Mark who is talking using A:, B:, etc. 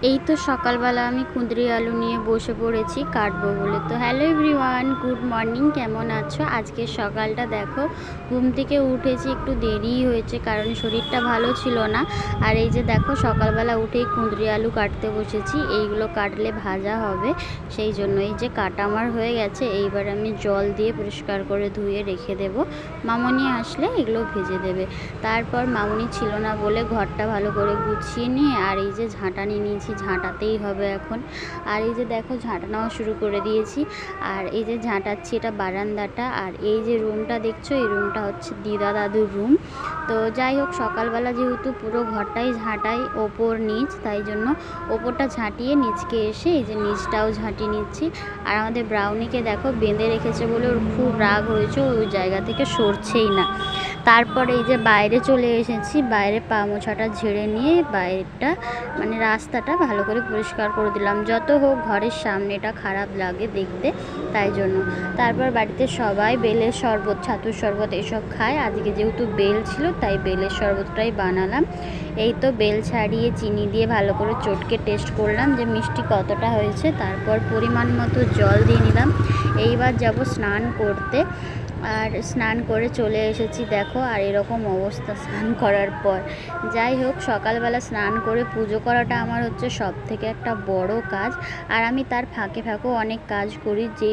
A: এই তো সকালবেলা আমি কুঁদরি আলু নিয়ে বসে পড়েছি কাটবো বলে। তো হ্যালো এভরিওয়ান, গুড মর্নিং, কেমন আছো? আজকের সকালটা দেখো, ঘুম থেকে উঠেছি একটু দেরিই হয়েছে কারণ শরীরটা ভালো ছিল না। আর এই যে দেখো সকালবেলা উঠেই কুঁদরি আলু কাটতে বসেছি। এইগুলো কাটলে ভাজা হবে, সেই জন্য এই যে কাটা আমার হয়ে গেছে। এইবার আমি জল দিয়ে পরিষ্কার করে ধুয়ে রেখে দেব, মামনি আসলে এগুলো ভেজে দেবে। তারপর মামনি ছিল না বলে ঘরটা ভালো করে গুছিয়ে নিয়ে আর এই যে ঝাঁটা নিয়ে নিয়েছি, ঝাঁটাতেই হবে এখন। আর এই যে দেখো ঝাঁটা নেওয়া শুরু করে দিয়েছি। আর এই যে ঝাঁটাচ্ছি, এটা বারান্দাটা। আর এই যে রুমটা দেখছো, এই রুমটা হচ্ছে দিদা দাদুর রুম। তো যাই হোক, সকালবেলা যেহেতু পুরো ঘরটাই ঝাঁটাই, ওপর নিচ, তাই জন্য ওপরটা ঝাঁটিয়ে নিচকে এসে এই যে নিচটাও ঝাঁটিয়ে নিচ্ছি। আর আমাদের ব্রাউনিকে দেখো বেঁধে রেখেছে বলে ওর খুব রাগ হয়েছে, ওই জায়গা থেকে সরছেই না। তারপরে এই যে বাইরে চলে এসেছি, বাইরে পা মোছাটা ঝেড়ে নিয়ে বাইরেটা মানে রাস্তাটা ভালো করে পরিষ্কার করে দিলাম। যত হোক ঘরের সামনেটা খারাপ লাগে দেখতে, তাই জন্য। তারপর বাড়িতে সবাই বেলের শরবত, ছাতুর শরবত এসব খায়। আজকে যেহেতু বেল ছিল তাই বেলের শরবতটাই বানালাম। এই তো বেল ছাড়িয়ে চিনি দিয়ে ভালো করে চটকে টেস্ট করলাম যে মিষ্টি কতটা হয়েছে। তারপর পরিমাণ মতো জল দিয়ে নিলাম। এইবার যাব স্নান করতে। আর স্নান করে চলে এসেছি দেখো, আর এরকম অবস্থা স্নান করার পর। যাই হোক, সকালবেলা স্নান করে পুজো করাটা আমার হচ্ছে সব থেকে একটা বড় কাজ। আর আমি তার ফাঁকে ফাঁকেও অনেক কাজ করি, যেই